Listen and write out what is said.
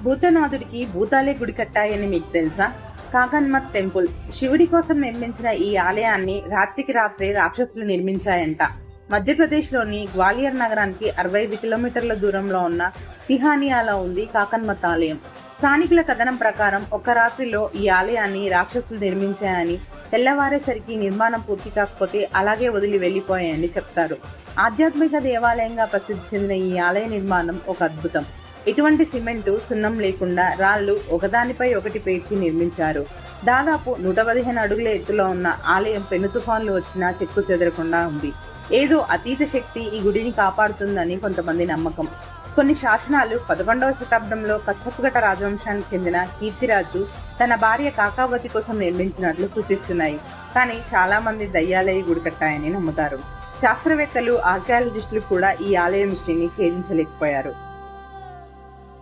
భూతనాథుడికి భూతాలే గుడి కట్టాయని మీకు తెలుసా? కాకన్మత్ టెంపుల్ శివుడి కోసం నిర్మించిన ఈ ఆలయాన్ని రాత్రికి రాత్రే రాక్షసులు నిర్మించాయంట. మధ్యప్రదేశ్లోని గ్వాలియర్ నగరానికి 65 కిలోమీటర్ల దూరంలో ఉన్న సిహానియాలో ఉంది కాకన్మత్ ఆలయం. స్థానికుల కథనం ప్రకారం ఒక రాత్రిలో ఈ ఆలయాన్ని రాక్షసులు నిర్మించాయని, తెల్లవారేసరికి నిర్మాణం పూర్తి కాకపోతే అలాగే వదిలి వెళ్లిపోయాయని చెప్తారు. ఆధ్యాత్మిక దేవాలయంగా ప్రసిద్ధి చెందిన ఈ ఆలయ నిర్మాణం ఒక అద్భుతం. ఎటువంటి సిమెంటు, సున్నం లేకుండా రాళ్లు ఒకదానిపై ఒకటి పేర్చి నిర్మించారు. దాదాపు 115 అడుగుల ఎత్తులో ఉన్న ఆలయం పెను తుఫాన్లు వచ్చినా చెక్కు చెదరకుండా ఉంది. ఏదో అతీత శక్తి ఈ గుడిని కాపాడుతుందని కొంతమంది నమ్మకం. కొన్ని శాసనాలు 11వ శతాబ్దంలో కచ్చపుగట రాజవంశానికి చెందిన కీర్తిరాజు తన భార్య కాకావతి కోసం నిర్మించినట్లు సూచిస్తున్నాయి. కానీ చాలా మంది దయ్యాలే ఈ గుడి కట్టాయని నమ్ముతారు. శాస్త్రవేత్తలు, ఆర్కియాలజిస్టులు కూడా ఈ ఆలయ మిస్టరీని ఛేదించలేకపోయారు.